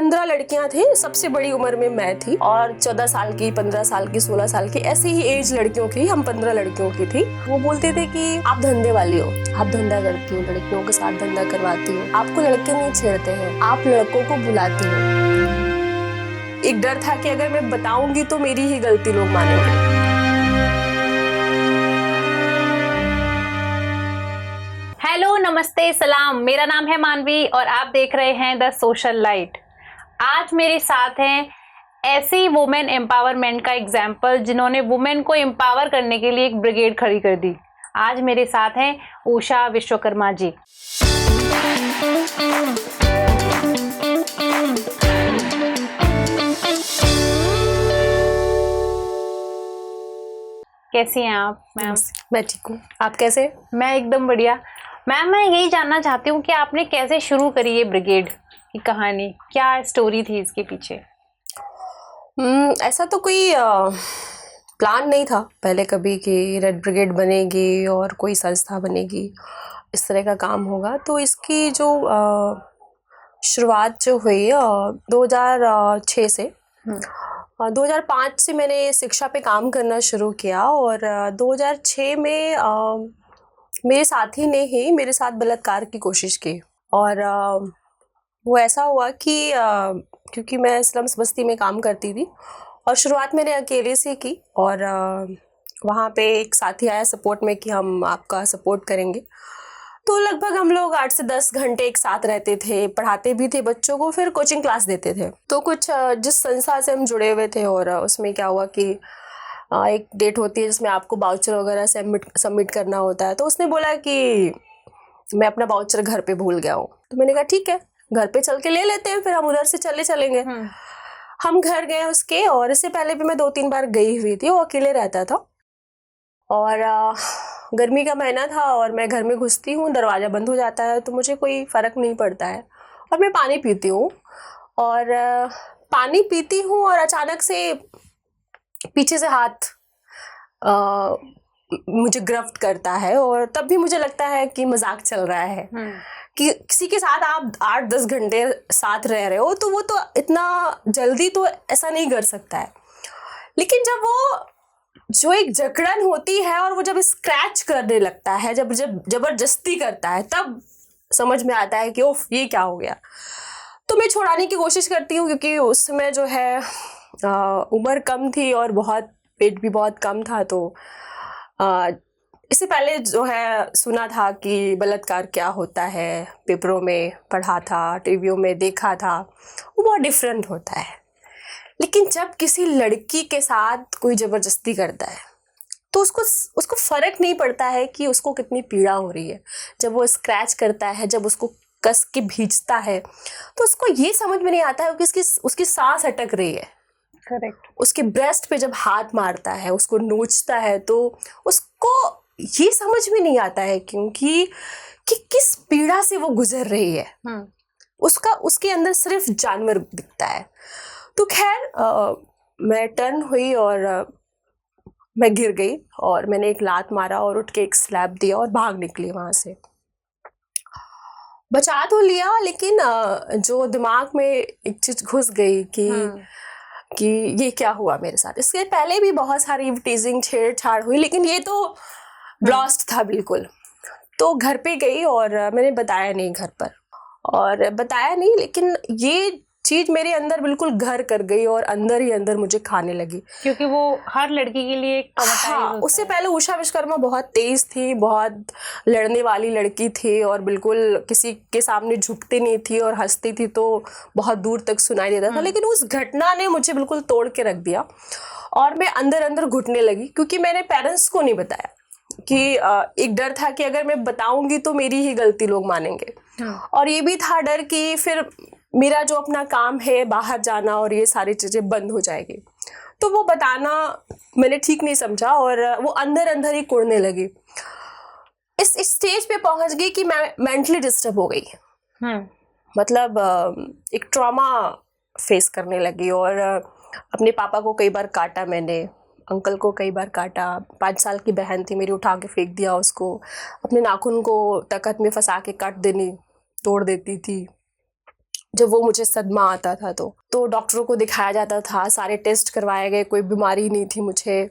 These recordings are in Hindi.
15 लड़कियां थी, सबसे बड़ी उम्र में मैं थी और 14 साल की, 15 साल की, 16 साल की, ऐसी ही एज लड़कियों की, हम 15 लड़कियों की थी। वो बोलते थे कि आप धंधे वाली हो, आप धंधा करती हो, लड़कियों के साथ धंधा करवाती हो, आपको लड़के नहीं छेड़ते हैं, आप लड़कों को बुलाती हो। एक डर था कि अगर मैं बताऊंगी तो मेरी ही गलती लोग मानेंगे। हेलो, नमस्ते, सलाम। मेरा नाम है मानवी और आप देख रहे हैं द सोशल लाइट। आज मेरे साथ हैं ऐसी वुमेन एम्पावरमेंट का एग्जाम्पल जिन्होंने वुमेन को एम्पावर करने के लिए एक ब्रिगेड खड़ी कर दी। आज मेरे साथ हैं उषा विश्वकर्मा जी। कैसी हैं आप मैम? मैं ठीक हूँ, आप कैसे? मैं एकदम बढ़िया। मैम, मैं यही जानना चाहती हूँ कि आपने कैसे शुरू करी ये ब्रिगेड की कहानी, क्या स्टोरी थी इसके पीछे? ऐसा तो कोई प्लान नहीं था पहले कभी कि रेड ब्रिगेड बनेगी और कोई संस्था बनेगी, इस तरह का काम होगा। तो इसकी जो शुरुआत जो हुई 2006 से 2005 से मैंने शिक्षा पे काम करना शुरू किया और 2006 में मेरे साथी ने ही मेरे साथ बलात्कार की कोशिश की। और वो ऐसा हुआ कि क्योंकि मैं स्लम्स बस्ती में काम करती थी और शुरुआत मैंने अकेले से की और वहाँ पे एक साथी आया सपोर्ट में कि हम आपका सपोर्ट करेंगे। तो लगभग हम लोग 8 से 10 घंटे एक साथ रहते थे, पढ़ाते भी थे बच्चों को, फिर कोचिंग क्लास देते थे। तो कुछ जिस संस्था से हम जुड़े हुए थे और उसमें क्या हुआ कि एक डेट होती है जिसमें आपको बाउचर वगैरह सबमिट करना होता है। तो उसने बोला कि मैं अपना बाउचर घर पे भूल गया हूँ। तो मैंने कहा ठीक है, घर पे चल के ले लेते हैं, फिर हम उधर से चलेंगे। हम घर गए उसके, और इससे पहले भी मैं 2-3 बार गई हुई थी। वो अकेले रहता था और गर्मी का महीना था और मैं घर में घुसती हूँ, दरवाज़ा बंद हो जाता है तो मुझे कोई फ़र्क नहीं पड़ता है और मैं पानी पीती हूँ। और पानी पीती हूँ और अचानक से पीछे से हाथ मुझे गिरफ्त करता है और तब भी मुझे लगता है कि मजाक चल रहा है कि किसी के साथ आप 8-10 घंटे साथ रह रहे हो तो वो तो इतना जल्दी तो ऐसा नहीं कर सकता है। लेकिन जब वो जो एक जकड़न होती है और वो जब स्क्रैच करने लगता है, जब जबरदस्ती करता है, तब समझ में आता है कि ओफ ये क्या हो गया। तो मैं छुड़ाने की कोशिश करती हूँ क्योंकि उस समय जो है उम्र कम थी और बहुत पेट भी बहुत कम था। तो इससे पहले जो है सुना था कि बलात्कार क्या होता है, पेपरों में पढ़ा था, टीवियों में देखा था, वो बहुत डिफरेंट होता है। लेकिन जब किसी लड़की के साथ कोई ज़बरदस्ती करता है तो उसको फ़र्क नहीं पड़ता है कि उसको कितनी पीड़ा हो रही है। जब वो स्क्रैच करता है, जब उसको कस के भींचता है तो उसको ये समझ में नहीं आता है कि उसकी सांस अटक रही है। करेक्ट। उसके ब्रेस्ट पे जब हाथ मारता है, उसको नोचता है, तो उसको ये समझ में नहीं आता है क्योंकि कि किस पीड़ा से वो गुजर रही है। उसके अंदर सिर्फ जानवर दिखता है। तो खैर मैं टर्न हुई और मैं गिर गई और मैंने एक लात मारा और उठ के एक स्लैप दिया और भाग निकली वहाँ से। बचा तो लिया, लेकिन जो दिमाग में एक चीज़ घुस गई कि ये क्या हुआ मेरे साथ। इसके पहले भी बहुत सारी टीजिंग छेड़छाड़ हुई, लेकिन ये तो ब्लास्ट था बिल्कुल। तो घर पे गई और मैंने बताया नहीं घर पर, और बताया नहीं, लेकिन ये चीज मेरे अंदर बिल्कुल घर कर गई और अंदर ही अंदर मुझे खाने लगी, क्योंकि वो हर लड़की के लिए हाँ। उससे पहले उषा विश्वकर्मा बहुत तेज थी, बहुत लड़ने वाली लड़की थी और बिल्कुल किसी के सामने झुकती नहीं थी और हंसती थी तो बहुत दूर तक सुनाई देता था। लेकिन उस घटना ने मुझे बिल्कुल तोड़ के रख दिया और मैं अंदर अंदर घुटने लगी क्योंकि मैंने पेरेंट्स को नहीं बताया कि एक डर था कि अगर मैं बताऊंगी तो मेरी ही गलती लोग मानेंगे। और ये भी था डर कि फिर मेरा जो अपना काम है बाहर जाना और ये सारी चीज़ें बंद हो जाएगी। तो वो बताना मैंने ठीक नहीं समझा और वो अंदर अंदर ही कुड़ने लगी। इस स्टेज पे पहुंच गई कि मैं मेंटली डिस्टर्ब हो गई। मतलब एक ट्रॉमा फेस करने लगी और अपने पापा को कई बार काटा मैंने, अंकल को कई बार काटा। 5 साल की बहन थी मेरी, उठा के फेंक दिया उसको। अपने नाखून को तखत में फंसा के काट देनी, तोड़ देती थी। जब वो मुझे सदमा आता था तो डॉक्टरों को दिखाया जाता था, सारे टेस्ट करवाए गए, कोई बीमारी नहीं थी मुझे,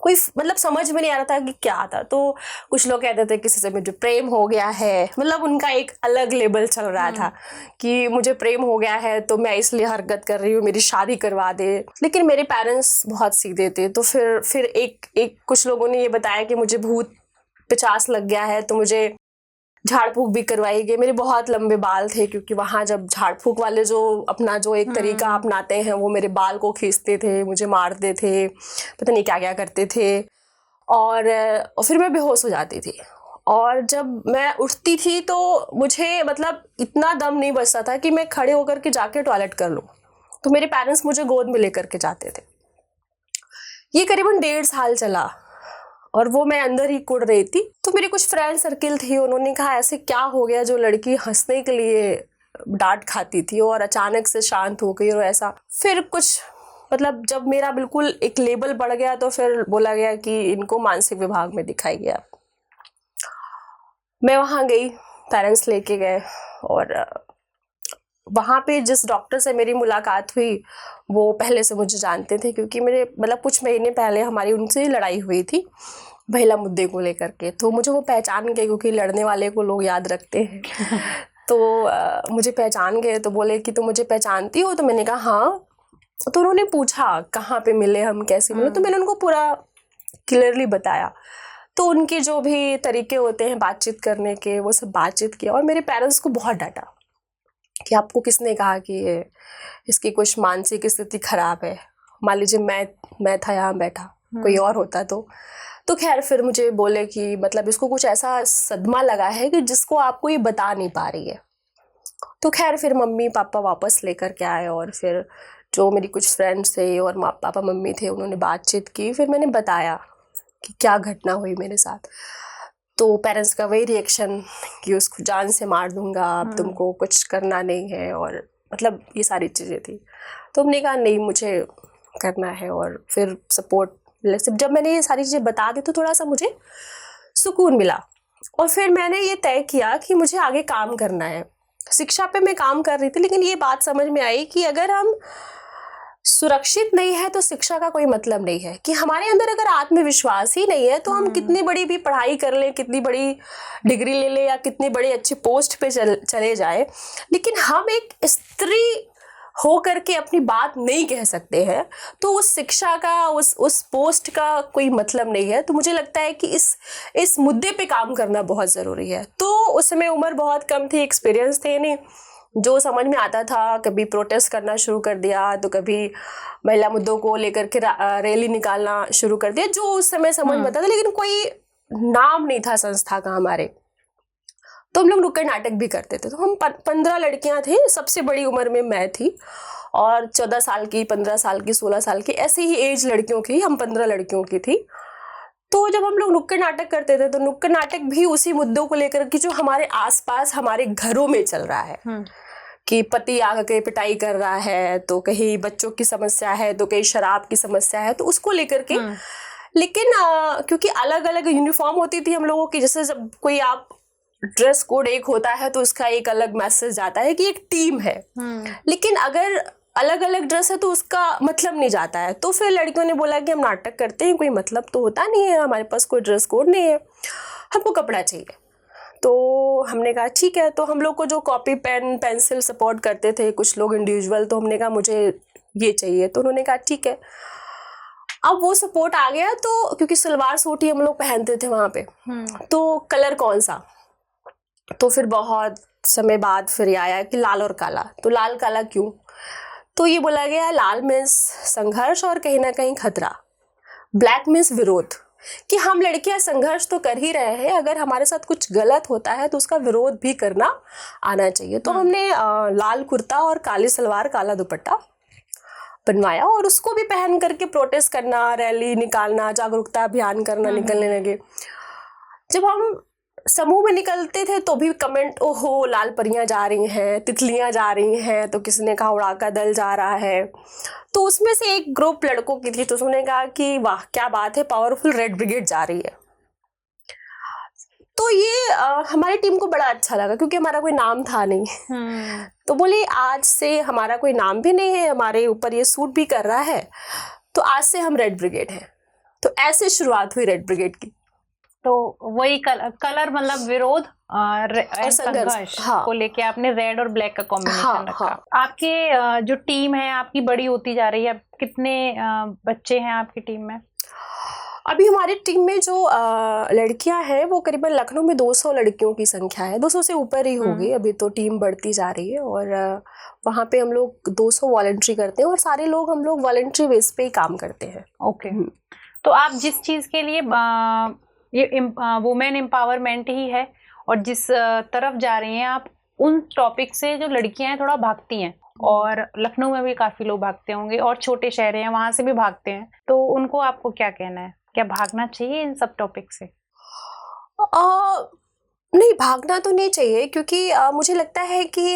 कोई मतलब समझ में नहीं आ रहा था कि क्या था। तो कुछ लोग कहते थे किसी से मुझे प्रेम हो गया है, मतलब उनका एक अलग लेवल चल रहा था कि मुझे प्रेम हो गया है तो मैं इसलिए हरकत कर रही हूँ, मेरी शादी करवा दे। लेकिन मेरे पेरेंट्स बहुत सीधे थे, तो फिर एक कुछ लोगों ने ये बताया कि मुझे भूत पिचास लग गया है, तो मुझे झाड़ फूक भी करवाई गई। मेरे बहुत लंबे बाल थे, क्योंकि वहाँ जब झाड़ फूक वाले जो अपना जो एक तरीका अपनाते हैं, वो मेरे बाल को खींचते थे, मुझे मारते थे, पता नहीं क्या क्या करते थे। और फिर मैं बेहोश हो जाती थी, और जब मैं उठती थी तो मुझे मतलब इतना दम नहीं बचता था कि मैं खड़े होकर के जाके टॉयलेट कर लूँ। तो मेरे पेरेंट्स मुझे गोद में लेकर के जाते थे। ये करीबन 1.5 साल चला, और वो मैं अंदर ही कुड़ रही थी। तो मेरी कुछ फ्रेंड सर्किल थी, उन्होंने कहा ऐसे क्या हो गया जो लड़की हंसने के लिए डांट खाती थी और अचानक से शांत हो गई, और ऐसा। फिर कुछ मतलब जब मेरा बिल्कुल एक लेबल बढ़ गया तो फिर बोला गया कि इनको मानसिक विभाग में दिखाई गया। मैं वहाँ गई, पेरेंट्स लेके गए, और वहाँ पे जिस डॉक्टर से मेरी मुलाकात हुई वो पहले से मुझे जानते थे, क्योंकि मेरे मतलब कुछ महीने पहले हमारी उनसे लड़ाई हुई थी महिला मुद्दे को लेकर के। तो मुझे वो पहचान गए, क्योंकि लड़ने वाले को लोग याद रखते हैं। तो मुझे पहचान गए, तो बोले कि तुम मुझे पहचानती हो? तो मैंने कहा हाँ। तो उन्होंने पूछा कहाँ पे मिले हम, कैसे मिले, तो मैंने उनको पूरा क्लियरली बताया। तो उनके जो भी तरीके होते हैं बातचीत करने के, वो सब बातचीत किया, और मेरे पेरेंट्स को बहुत डांटा कि आपको किसने कहा कि इसकी कुछ मानसिक स्थिति खराब है। मान लीजिए मैं था यहाँ बैठा, कोई और होता तो खैर फिर मुझे बोले कि मतलब इसको कुछ ऐसा सदमा लगा है कि जिसको आपको ये बता नहीं पा रही है। तो खैर फिर मम्मी पापा वापस लेकर के आए, और फिर जो मेरी कुछ फ्रेंड्स थे और पापा मम्मी थे, उन्होंने बातचीत की। फिर मैंने बताया कि क्या घटना हुई मेरे साथ। तो पेरेंट्स का वही रिएक्शन कि उसको जान से मार दूंगा, अब तुमको कुछ करना नहीं है, और मतलब ये सारी चीज़ें थी। तो हमने कहा नहीं, मुझे करना है। और फिर सपोर्ट, जब मैंने ये सारी चीज़ें बता दी तो थोड़ा सा मुझे सुकून मिला, और फिर मैंने ये तय किया कि मुझे आगे काम करना है। शिक्षा पे मैं काम कर रही थी, लेकिन ये बात समझ में आई कि अगर हम सुरक्षित नहीं है तो शिक्षा का कोई मतलब नहीं है। कि हमारे अंदर अगर आत्मविश्वास ही नहीं है तो हम कितनी बड़ी भी पढ़ाई कर लें, कितनी बड़ी डिग्री ले लें, या कितनी बड़ी अच्छी पोस्ट पे चले जाए, लेकिन हम एक स्त्री हो करके अपनी बात नहीं कह सकते हैं, तो उस शिक्षा का, उस पोस्ट का कोई मतलब नहीं है। तो मुझे लगता है कि इस मुद्दे पे काम करना बहुत ज़रूरी है। तो उस समय उम्र बहुत कम थी, एक्सपीरियंस थे नहीं, जो समझ में आता था कभी प्रोटेस्ट करना शुरू कर दिया, तो कभी महिला मुद्दों को लेकर के रैली निकालना शुरू कर दिया, जो उस समय समझ में आता था। लेकिन कोई नाम नहीं था संस्था का हमारे। तो हम लोग नुक्कड़ नाटक भी करते थे। तो हम 15 लड़कियां थी, सबसे बड़ी उम्र में मैं थी, और 14 साल की, 15 साल की, 16 साल की, ऐसी ही एज लड़कियों की, हम 15 लड़कियों की थी। तो जब हम लोग नुक्कड़ नाटक करते थे तो नुक्कड़ नाटक भी उसी मुद्दों को लेकर कि जो हमारे आसपास हमारे घरों में चल रहा है, कि पति आके पिटाई कर रहा है, तो कहीं बच्चों की समस्या है, तो कहीं शराब की समस्या है, तो उसको लेकर के। लेकिन क्योंकि अलग अलग यूनिफॉर्म होती थी हम लोगों की, जैसे जब कोई आप ड्रेस कोड एक होता है तो उसका एक अलग मैसेज जाता है कि एक टीम है। लेकिन अगर अलग अलग ड्रेस है तो उसका मतलब नहीं जाता है। तो फिर लड़कियों ने बोला कि हम नाटक करते हैं, कोई मतलब तो होता नहीं है, हमारे पास कोई ड्रेस कोड नहीं है, हमको कपड़ा चाहिए। तो हमने कहा ठीक है। तो हम लोग को जो कॉपी पेन पेंसिल सपोर्ट करते थे, कुछ लोग इंडिविजुअल, तो हमने कहा मुझे ये चाहिए। तो उन्होंने कहा ठीक है। अब वो सपोर्ट आ गया, तो क्योंकि सलवार सूट ही हम लोग पहनते थे वहाँ पे, तो कलर कौन सा। तो फिर बहुत समय बाद फिर ये आया कि लाल और काला। तो लाल काला क्यों? तो ये बोला गया लाल मीन्स संघर्ष और कहीं ना कहीं खतरा, ब्लैक मीन्स विरोध, कि हम लड़कियां संघर्ष तो कर ही रहे हैं, अगर हमारे साथ कुछ गलत होता है तो उसका विरोध भी करना आना चाहिए। तो हमने लाल कुर्ता और काली सलवार काला दुपट्टा बनवाया, और उसको भी पहन करके प्रोटेस्ट करना, रैली निकालना, जागरूकता अभियान करना निकलने लगे। जब हम समूह में निकलते थे तो भी कमेंट, ओहो लाल परियां जा रही हैं, तितलियां जा रही हैं, तो किसी ने कहा उड़ाका दल जा रहा है। तो उसमें से एक ग्रुप लड़कों की थी, तो उसने कहा कि वाह क्या बात है, पावरफुल रेड ब्रिगेड जा रही है। तो ये हमारी टीम को बड़ा अच्छा लगा क्योंकि हमारा कोई नाम था नहीं। तो बोले आज से हमारा कोई नाम भी नहीं है, हमारे ऊपर ये सूट भी कर रहा है, तो आज से हम रेड ब्रिगेड हैं। तो ऐसे शुरुआत हुई रेड ब्रिगेड की। तो वही कलर मतलब विरोध और संघर्ष हाँ। को लेके आपने रेड और ब्लैक का कॉम्बिनेशन हाँ, रखा। हाँ। आपके जो टीम है आपकी बड़ी होती जा रही है, कितने बच्चे हैं आपकी टीम में? अभी हमारी टीम में जो लड़कियां हैं वो करीबन लखनऊ में 200 लड़कियों की संख्या है, 200 से ऊपर ही होगी। अभी तो टीम बढ़ती जा रही है और वहाँ पे हम लोग 200 वॉलंटरी करते हैं और सारे लोग हम लोग वॉलंटरी बेस पे ही काम करते हैं। ओके। तो आप जिस चीज़ के लिए ये वुमेन एम्पावरमेंट ही है और जिस तरफ जा रही हैं आप, उन टॉपिक से जो लड़कियां हैं थोड़ा भागती हैं, और लखनऊ में भी काफ़ी लोग भागते होंगे और छोटे शहर हैं वहाँ से भी भागते हैं, तो उनको आपको क्या कहना है? क्या भागना चाहिए इन सब टॉपिक से? नहीं, भागना तो नहीं चाहिए क्योंकि मुझे लगता है कि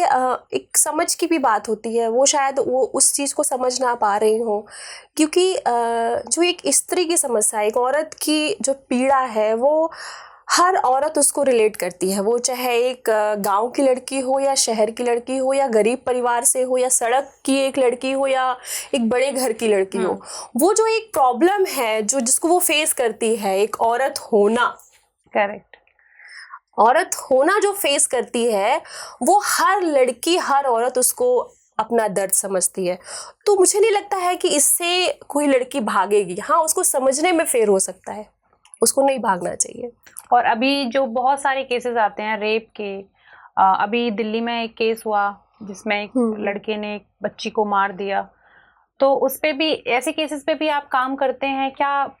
एक समझ की भी बात होती है। वो शायद वो उस चीज़ को समझ ना पा रही हो क्योंकि जो एक स्त्री की समस्या, एक औरत की जो पीड़ा है, वो हर औरत उसको रिलेट करती है। वो चाहे एक गांव की लड़की हो या शहर की लड़की हो या गरीब परिवार से हो या सड़क की एक लड़की हो या एक बड़े घर की लड़की हो, वो जो एक प्रॉब्लम है जो जिसको वो फेस करती है, एक औरत होना, करेक्ट, औरत होना जो फेस करती है, वो हर लड़की, हर औरत उसको अपना दर्द समझती है। तो मुझे नहीं लगता है कि इससे कोई लड़की भागेगी। हाँ, उसको समझने में फेर हो सकता है, उसको नहीं भागना चाहिए। और अभी जो बहुत सारे केसेस आते हैं रेप के, अभी दिल्ली में एक केस हुआ जिसमें एक लड़के ने एक बच्ची को मार दिया, तो उस पे भी, ऐसे केसेस पे भी आप काम करते हैं क्या?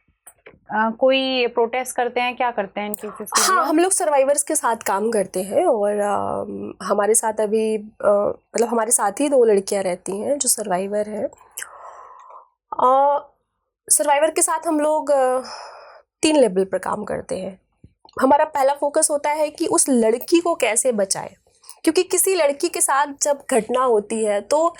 कोई प्रोटेस्ट करते हैं, क्या करते हैं इन केसेस के लिए? हाँ, हम लोग सर्वाइवर्स के साथ काम करते हैं और हमारे साथ अभी मतलब हमारे साथ ही 2 लड़कियां रहती हैं जो सर्वाइवर हैं। सर्वाइवर के साथ हम लोग 3 लेवल पर काम करते हैं। हमारा पहला फोकस होता है कि उस लड़की को कैसे बचाएं, क्योंकि किसी लड़की के साथ जब घटना होती है तो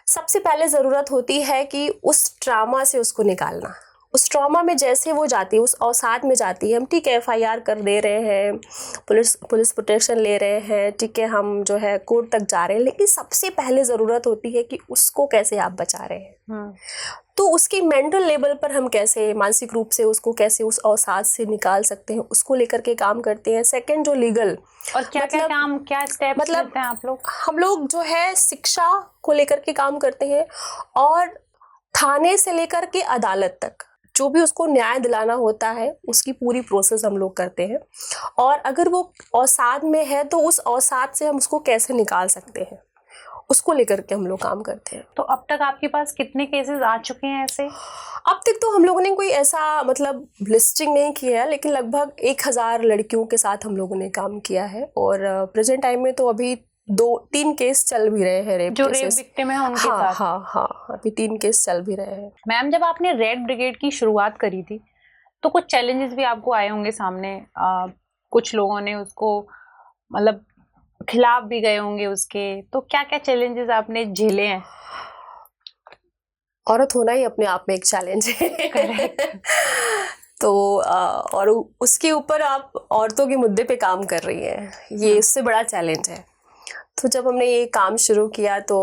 सबसे पहले ज़रूरत होती है कि उस ट्रामा से उसको निकालना। उस ट्रॉमा में जैसे वो जाती है, उस अवसाद में जाती है, हम ठीक है FIR कर दे रहे हैं, पुलिस प्रोटेक्शन ले रहे हैं, ठीक है, हम जो है कोर्ट तक जा रहे हैं, लेकिन सबसे पहले ज़रूरत होती है कि उसको कैसे आप बचा रहे हैं। तो उसकी मेंटल लेवल पर हम कैसे, मानसिक रूप से उसको कैसे उस अवसाद से निकाल सकते हैं, उसको लेकर के काम करते हैं। सेकंड, जो लीगल और क्या क्या काम, क्या स्टेप्स लेते हैं आप लोग? हम लोग जो है शिक्षा को लेकर के काम करते हैं और थाने से लेकर के अदालत तक जो भी उसको न्याय दिलाना होता है उसकी पूरी प्रोसेस हम लोग करते हैं। और अगर वो अवसाद में है तो उस अवसाद से हम उसको कैसे निकाल सकते हैं, उसको लेकर के हम लोग काम करते हैं। तो अब तक आपके पास कितने केसेस आ चुके हैं ऐसे? अब तक तो हम लोगों ने कोई ऐसा मतलब लिस्टिंग नहीं किया है, लेकिन लगभग 1000 लड़कियों के साथ हम लोगों ने काम किया है। और प्रेजेंट टाइम में तो अभी 2-3 केस चल भी रहे हैं, रेप विक्टिम है उनके साथ। हाँ, अभी 3 केस चल भी रहे हैं। मैम, जब आपने रेड ब्रिगेड की शुरुआत करी थी तो कुछ चैलेंजेस भी आपको आए होंगे सामने, कुछ लोगों ने उसको मतलब खिलाफ भी गए होंगे उसके, तो क्या क्या चैलेंजेस आपने झेले हैं? औरत होना ही अपने आप में एक चैलेंज है। तो और उसके ऊपर आप औरतों के मुद्दे पे काम कर रही हैं, ये इससे बड़ा चैलेंज है। तो जब हमने ये काम शुरू किया तो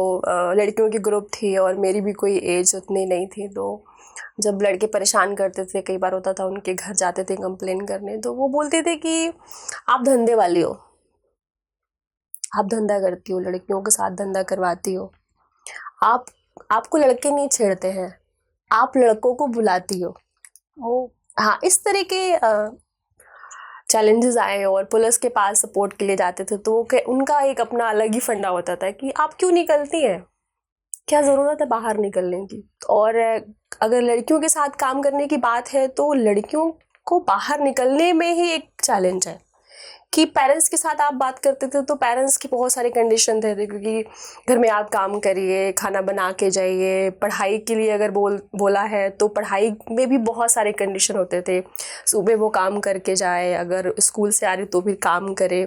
लड़कियों की ग्रुप थी और मेरी भी कोई एज उतनी नहीं थी, तो जब लड़के परेशान करते थे, कई बार होता था उनके घर जाते थे कंप्लेन करने, तो वो बोलते थे कि आप धंधे वाली हो, आप धंधा करती हो, लड़कियों के साथ धंधा करवाती हो, आपको लड़के नहीं छेड़ते हैं, आप लड़कों को बुलाती हो। हाँ, इस तरह के चैलेंजेस आए और पुलिस के पास सपोर्ट के लिए जाते थे तो उनका एक अपना अलग ही फंडा होता था कि आप क्यों निकलती हैं, क्या ज़रूरत है बाहर निकलने की। और अगर लड़कियों के साथ काम करने की बात है तो लड़कियों को बाहर निकलने में ही एक चैलेंज है कि पेरेंट्स के साथ आप बात करते थे तो पेरेंट्स की बहुत सारे कंडीशन थे, क्योंकि घर में आप काम करिए, खाना बना के जाइए, पढ़ाई के लिए अगर बोला है तो पढ़ाई में भी बहुत सारे कंडीशन होते थे। सुबह वो काम करके जाए, अगर स्कूल से आ रही तो भी काम करे,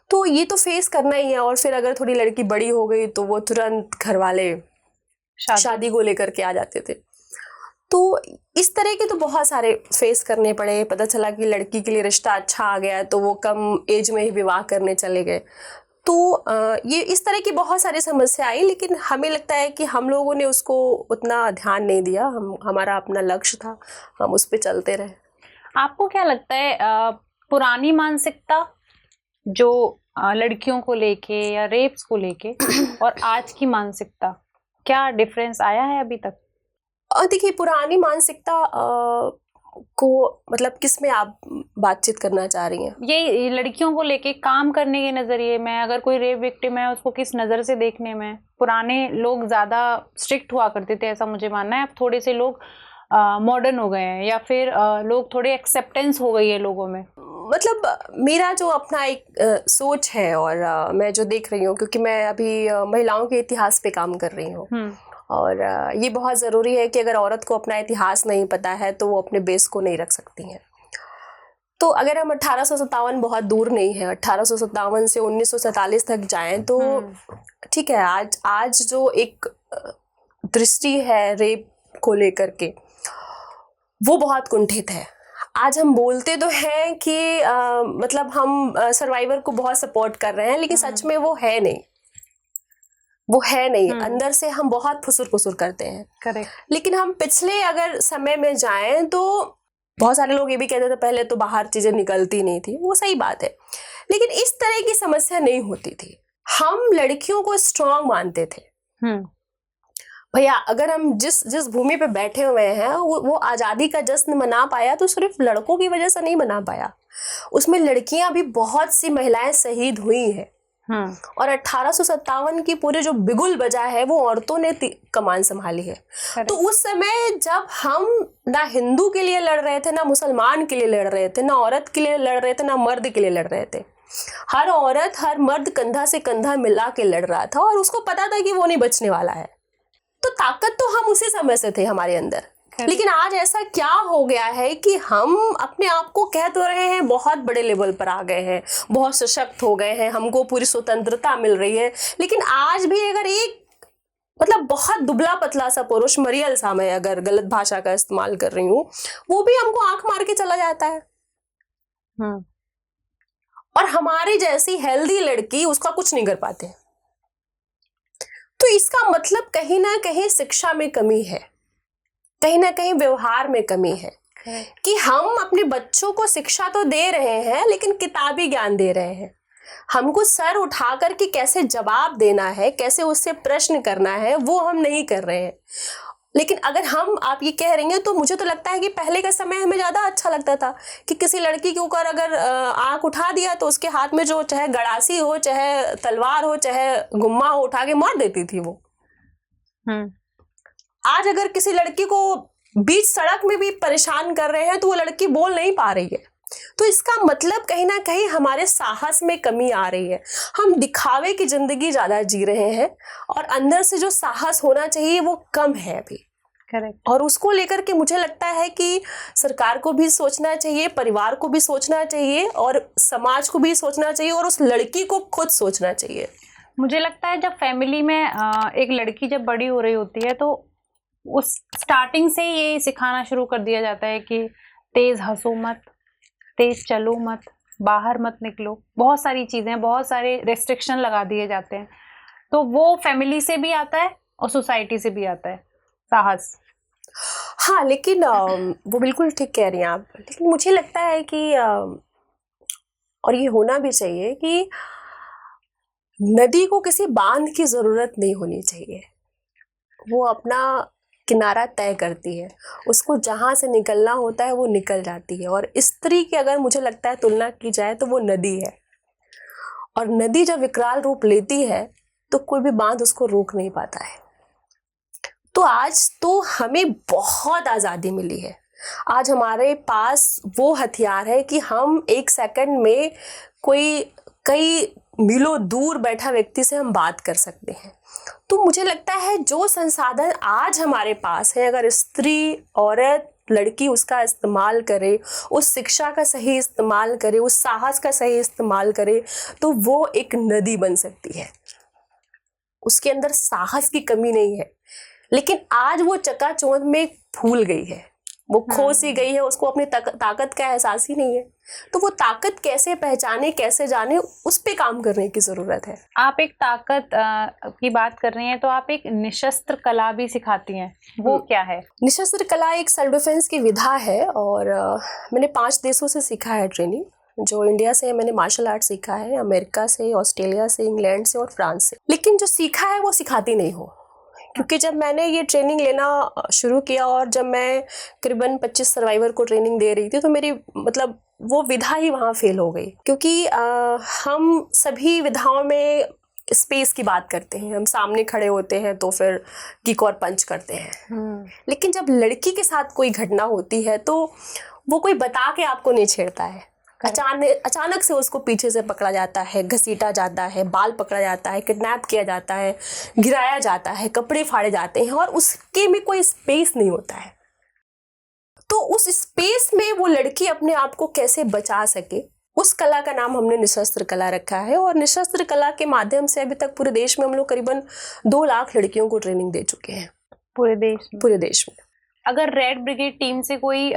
तो ये तो फेस करना ही है। और फिर अगर थोड़ी लड़की बड़ी हो गई तो वो तुरंत घर वाले शादी को लेकर के आ जाते थे। तो इस तरह के तो बहुत सारे फेस करने पड़े। पता चला कि लड़की के लिए रिश्ता अच्छा आ गया तो वो कम एज में ही विवाह करने चले गए। तो ये इस तरह की बहुत सारी समस्या आई, लेकिन हमें लगता है कि हम लोगों ने उसको उतना ध्यान नहीं दिया। हमारा अपना लक्ष्य था, हम उस पर चलते रहे। आपको क्या लगता है पुरानी मानसिकता जो लड़कियों को लेके या रेप्स को लेके और आज की मानसिकता, क्या डिफरेंस आया है अभी तक? देखिए, पुरानी मानसिकता को मतलब किस में आप बातचीत करना चाह रही हैं? ये लड़कियों को लेके काम करने के नज़रिए में, अगर कोई रेप विक्टिम है उसको किस नज़र से देखने में। पुराने लोग ज़्यादा स्ट्रिक्ट हुआ करते थे, ऐसा मुझे मानना है। अब थोड़े से लोग मॉडर्न हो गए हैं, या फिर लोग थोड़े एक्सेप्टेंस हो गई है लोगों में। मतलब मेरा जो अपना एक सोच है और मैं जो देख रही हूँ, क्योंकि मैं अभी महिलाओं के इतिहास पे काम कर रही हूँ, और ये बहुत ज़रूरी है कि अगर औरत को अपना इतिहास नहीं पता है तो वो अपने बेस को नहीं रख सकती हैं। तो अगर हम 1857 बहुत दूर नहीं है, 1857 से 1947 तक जाएं तो ठीक है, आज जो एक दृष्टि है रेप को लेकर के वो बहुत कुंठित है। आज हम बोलते तो हैं कि मतलब हम सर्वाइवर को बहुत सपोर्ट कर रहे हैं, लेकिन सच में वो है नहीं, वो है नहीं। अंदर से हम बहुत फुसुर करते हैं। करेक्ट। लेकिन हम पिछले अगर समय में जाएं तो बहुत सारे लोग ये भी कहते थे पहले तो बाहर चीजें निकलती नहीं थी, वो सही बात है, लेकिन इस तरह की समस्या नहीं होती थी। हम लड़कियों को स्ट्रांग मानते थे। भैया, अगर हम जिस भूमि पे बैठे हुए हैं वो आज़ादी का जश्न मना पाया तो सिर्फ लड़कों की वजह से नहीं मना पाया, उसमें लड़कियां भी बहुत सी महिलाएं शहीद हुई हैं। और 1857 की पूरे जो बिगुल बजा है वो औरतों ने कमान संभाली है। तो उस समय जब हम ना हिंदू के लिए लड़ रहे थे, ना मुसलमान के लिए लड़ रहे थे, ना औरत के लिए लड़ रहे थे, ना मर्द के लिए लड़ रहे थे, हर औरत हर मर्द कंधा से कंधा मिला के लड़ रहा था और उसको पता था कि वो नहीं बचने वाला है। तो ताकत तो हम उसी समय से थे हमारे अंदर। लेकिन आज ऐसा क्या हो गया है कि हम अपने आप को कह तो रहे हैं बहुत बड़े लेवल पर आ गए हैं, बहुत सशक्त हो गए हैं, हमको पूरी स्वतंत्रता मिल रही है, लेकिन आज भी अगर एक मतलब बहुत दुबला पतला सा पुरुष, मरियल सा, मैं अगर गलत भाषा का इस्तेमाल कर रही हूँ, वो भी हमको आंख मार के चला जाता है। और हमारी जैसी हेल्दी लड़की उसका कुछ नहीं कर पाते। तो इसका मतलब कहीं ना कहीं शिक्षा में कमी है, कहीं ना कहीं व्यवहार में कमी है कि हम अपने बच्चों को शिक्षा तो दे रहे हैं लेकिन किताबी ज्ञान दे रहे हैं। हमको सर उठा कर के कैसे जवाब देना है, कैसे उससे प्रश्न करना है, वो हम नहीं कर रहे हैं। लेकिन अगर आप ये कह रही हैं तो मुझे तो लगता है कि पहले का समय हमें ज़्यादा अच्छा लगता था कि किसी लड़की के ऊपर अगर आँख उठा दिया तो उसके हाथ में जो चाहे गड़ासी हो, चाहे तलवार हो, चाहे गुम्मा हो, उठा के मार देती थी वो। आज अगर किसी लड़की को बीच सड़क में भी परेशान कर रहे हैं तो वो लड़की बोल नहीं पा रही है। तो इसका मतलब कहीं ना कहीं हमारे साहस में कमी आ रही है। हम दिखावे की जिंदगी ज्यादा जी रहे हैं और अंदर से जो साहस होना चाहिए वो कम है अभी। करेक्ट। और उसको लेकर के मुझे लगता है कि सरकार को भी सोचना चाहिए, परिवार को भी सोचना चाहिए, और समाज को भी सोचना चाहिए, और उस लड़की को खुद सोचना चाहिए। मुझे लगता है जब फैमिली में एक लड़की जब बड़ी हो रही होती है तो उस स्टार्टिंग से ये सिखाना शुरू कर दिया जाता है कि तेज हंसो मत, तेज चलो मत, बाहर मत निकलो, बहुत सारी चीजें, बहुत सारे रेस्ट्रिक्शन लगा दिए जाते हैं। तो वो फैमिली से भी आता है और सोसाइटी से भी आता है साहस। हाँ, लेकिन वो बिल्कुल ठीक कह रही हैं आप, लेकिन मुझे लगता है कि और ये होना भी चाहिए कि नदी को किसी बांध की जरूरत नहीं होनी चाहिए। वो अपना किनारा तय करती है, उसको जहाँ से निकलना होता है वो निकल जाती है। और स्त्री की अगर मुझे लगता है तुलना की जाए तो वो नदी है, और नदी जब विकराल रूप लेती है तो कोई भी बांध उसको रोक नहीं पाता है। तो आज तो हमें बहुत आज़ादी मिली है। आज हमारे पास वो हथियार है कि हम एक सेकंड में कई मीलों दूर बैठा व्यक्ति से हम बात कर सकते हैं। तो मुझे लगता है जो संसाधन आज हमारे पास है, अगर स्त्री, औरत, लड़की उसका इस्तेमाल करे, उस शिक्षा का सही इस्तेमाल करे, उस साहस का सही इस्तेमाल करे, तो वो एक नदी बन सकती है। उसके अंदर साहस की कमी नहीं है, लेकिन आज वो चकाचौंध में भूल गई है, वो खो सी गई है, उसको अपनी ताकत का एहसास ही नहीं है। तो वो ताकत कैसे पहचाने, कैसे जाने, उस पे काम करने की जरूरत है। आप एक ताकत की बात कर रही हैं, तो आप एक निशस्त्र कला भी सिखाती हैं, वो क्या है? निशस्त्र कला एक सेल्फ डिफेंस की विधा है और मैंने 5 देशों से सीखा है ट्रेनिंग। जो इंडिया से है मैंने मार्शल आर्ट सीखा है, अमेरिका से, ऑस्ट्रेलिया से, इंग्लैंड से और फ्रांस से। लेकिन जो सीखा है वो सिखाती नहीं हो, क्योंकि जब मैंने ये ट्रेनिंग लेना शुरू किया और जब मैं करीबन 25 सर्वाइवर को ट्रेनिंग दे रही थी, तो मेरी मतलब वो विधा ही वहाँ फेल हो गई। क्योंकि हम सभी विधाओं में स्पेस की बात करते हैं, हम सामने खड़े होते हैं तो फिर किक और पंच करते हैं। लेकिन जब लड़की के साथ कोई घटना होती है तो वो कोई बता के आपको नहीं छेड़ता है, अचानक से उसको पीछे से पकड़ा जाता है, घसीटा जाता है, बाल पकड़ा जाता है, किडनैप किया जाता है, गिराया जाता है, कपड़े फाड़े जाते हैं और उसके में कोई स्पेस नहीं होता है। तो उस स्पेस में वो लड़की अपने आप को कैसे बचा सके, उस कला का नाम हमने निशस्त्र कला रखा है। और निशस्त्र कला के माध्यम से अभी तक पूरे देश में हम लोग करीबन 2 लाख लड़कियों को ट्रेनिंग दे चुके हैं, पूरे देश में। अगर रेड ब्रिगेड टीम से कोई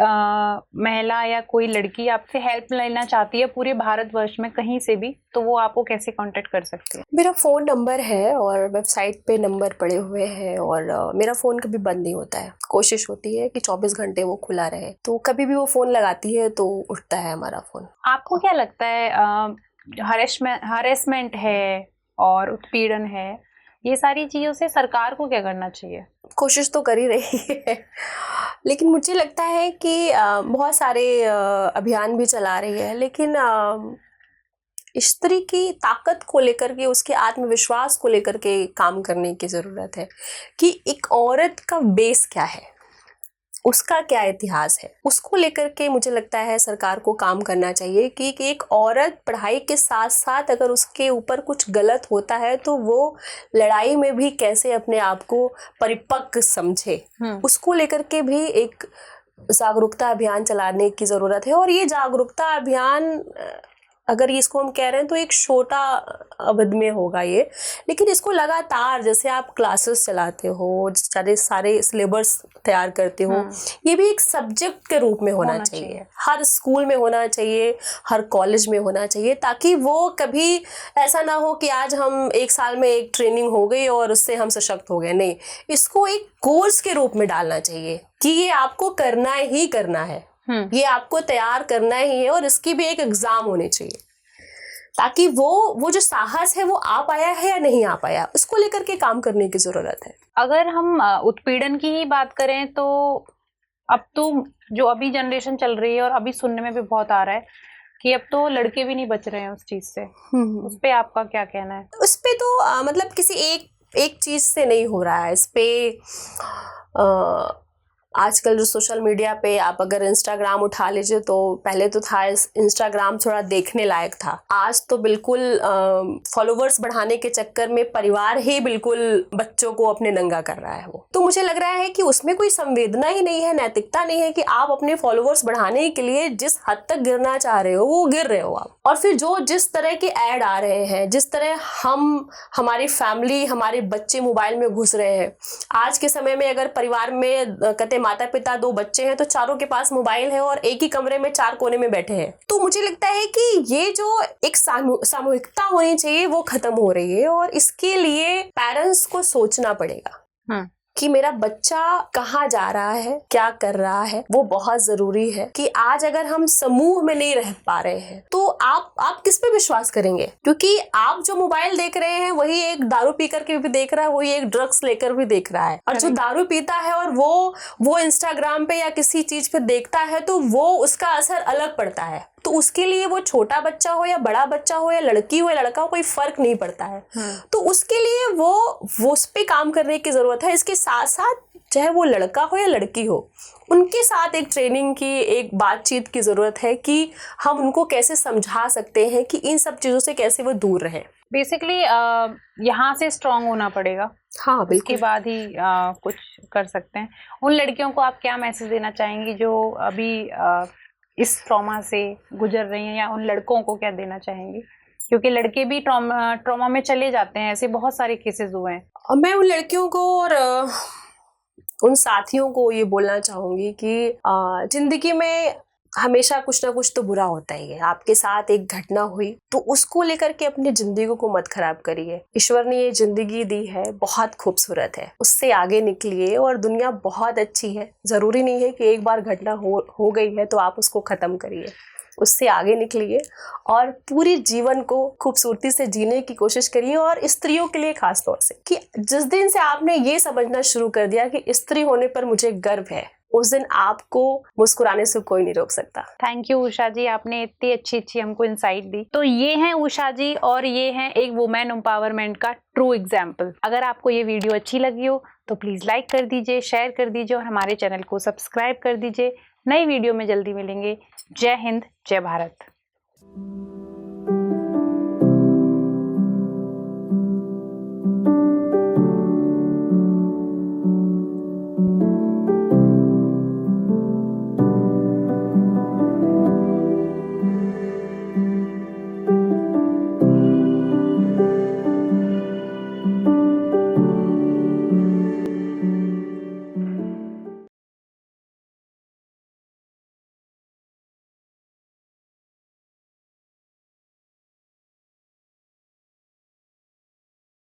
महिला या कोई लड़की आपसे हेल्प लेना चाहती है पूरे भारतवर्ष में कहीं से भी, तो वो आपको कैसे कांटेक्ट कर सकती है? मेरा फ़ोन नंबर है और वेबसाइट पे नंबर पड़े हुए हैं और मेरा फ़ोन कभी बंद नहीं होता है। कोशिश होती है कि 24 घंटे वो खुला रहे, तो कभी भी वो फ़ोन लगाती है तो उठता है हमारा फ़ोन। आपको क्या लगता है हरेसमेंट है और उत्पीड़न है, ये सारी चीज़ों से सरकार को क्या करना चाहिए? कोशिश तो कर ही रही है, लेकिन मुझे लगता है कि बहुत सारे अभियान भी चला रही है, लेकिन स्त्री की ताकत को लेकर के, उसके आत्मविश्वास को लेकर के काम करने की ज़रूरत है कि एक औरत का बेस क्या है, उसका क्या इतिहास है, उसको लेकर के मुझे लगता है सरकार को काम करना चाहिए कि एक औरत पढ़ाई के साथ साथ अगर उसके ऊपर कुछ गलत होता है तो वो लड़ाई में भी कैसे अपने आप को परिपक्व समझे, उसको लेकर के भी एक जागरूकता अभियान चलाने की ज़रूरत है। और ये जागरूकता अभियान अगर इसको हम कह रहे हैं तो एक छोटा अवधि में होगा ये, लेकिन इसको लगातार, जैसे आप क्लासेस चलाते हो, सारे सिलेबस तैयार करते हो, ये भी एक सब्जेक्ट के रूप में होना चाहिए। हर स्कूल में होना चाहिए, हर कॉलेज में होना चाहिए, ताकि वो कभी ऐसा ना हो कि आज हम 1 साल में एक ट्रेनिंग हो गई और उससे हम सशक्त हो गए। नहीं, इसको एक कोर्स के रूप में डालना चाहिए कि ये आपको करना ही करना है, ये आपको तैयार करना ही है और इसकी भी एक एग्जाम होनी चाहिए, ताकि वो जो साहस है वो आ पाया है या नहीं आ पाया, उसको लेकर के काम करने की जरूरत है। अगर हम उत्पीड़न की ही बात करें तो अब तो जो अभी जनरेशन चल रही है और अभी सुनने में भी बहुत आ रहा है कि अब तो लड़के भी नहीं बच रहे हैं उस चीज से, उस पे आपका क्या कहना है? उस पे तो मतलब किसी एक चीज से नहीं हो रहा है, इस पे आजकल जो सोशल मीडिया पे आप अगर इंस्टाग्राम उठा लीजिए तो पहले तो था इंस्टाग्राम थोड़ा देखने लायक था, आज तो बिल्कुल फॉलोवर्स बढ़ाने के चक्कर में परिवार ही बिल्कुल बच्चों को अपने नंगा कर रहा है। वो तो मुझे लग रहा है कि उसमें कोई संवेदना ही नहीं है, नैतिकता नहीं है कि आप अपने फॉलोवर्स बढ़ाने के लिए जिस हद तक गिरना चाह रहे हो वो गिर रहे हो आप। और फिर जिस तरह के ऐड आ रहे हैं, जिस तरह हमारी फैमिली, हमारे बच्चे मोबाइल में घुस रहे हैं। आज के समय में अगर परिवार में कहते माता पिता 2 बच्चे हैं तो चारों के पास मोबाइल है और एक ही कमरे में 4 कोने में बैठे हैं। तो मुझे लगता है कि ये जो एक सामूहिकता होनी चाहिए वो खत्म हो रही है और इसके लिए पेरेंट्स को सोचना पड़ेगा कि मेरा बच्चा कहाँ जा रहा है, क्या कर रहा है। वो बहुत जरूरी है कि आज अगर हम समूह में नहीं रह पा रहे हैं तो आप किस पे विश्वास करेंगे, क्योंकि आप जो मोबाइल देख रहे हैं वही एक दारू पी करके भी देख रहा है, वही एक ड्रग्स लेकर भी देख रहा है। और जो दारू पीता है और वो इंस्टाग्राम पे या किसी चीज पे देखता है तो वो उसका असर अलग पड़ता है। तो उसके लिए वो छोटा बच्चा हो या बड़ा बच्चा हो या लड़की हो या लड़का हो, कोई फर्क नहीं पड़ता है। तो उसके लिए वो उस पे काम करने की जरूरत है। इसके साथ साथ चाहे वो लड़का हो या लड़की हो, उनके साथ एक ट्रेनिंग की, एक बातचीत की जरूरत है कि हम उनको कैसे समझा सकते हैं कि इन सब चीजों से कैसे वो दूर रहे। बेसिकली यहाँ से स्ट्रांग होना पड़ेगा। हाँ, बिल्कुल। इसके बाद ही कुछ कर सकते हैं। उन लड़कियों को आप क्या मैसेज देना चाहेंगी जो अभी इस ट्रॉमा से गुजर रही हैं, या उन लड़कों को क्या देना चाहेंगी, क्योंकि लड़के भी ट्रॉमा में चले जाते हैं, ऐसे बहुत सारे केसेस हुए हैं। मैं उन लड़कियों को और उन साथियों को ये बोलना चाहूँगी कि ज़िंदगी में हमेशा कुछ ना कुछ तो बुरा होता ही है। आपके साथ एक घटना हुई तो उसको लेकर के अपनी ज़िंदगी को मत खराब करिए। ईश्वर ने ये ज़िंदगी दी है, बहुत खूबसूरत है, उससे आगे निकलिए और दुनिया बहुत अच्छी है। ज़रूरी नहीं है कि एक बार घटना हो गई है तो आप उसको ख़त्म करिए, उससे आगे निकलिए और पूरी जीवन को खूबसूरती से जीने की कोशिश करिए। और स्त्रियों के लिए खास तौर से कि जिस दिन से आपने ये समझना शुरू कर दिया कि स्त्री होने पर मुझे गर्व है, उस दिन आपको मुस्कुराने से कोई नहीं रोक सकता। थैंक यू उषा जी, आपने इतनी अच्छी हमको इंसाइट दी। तो ये हैं उषा जी और ये हैं एक वुमेन एम्पावरमेंट का ट्रू एग्जाम्पल। अगर आपको ये वीडियो अच्छी लगी हो तो प्लीज लाइक कर दीजिए, शेयर कर दीजिए और हमारे चैनल को सब्सक्राइब कर दीजिए। नई वीडियो में जल्दी मिलेंगे। जय हिंद, जय भारत।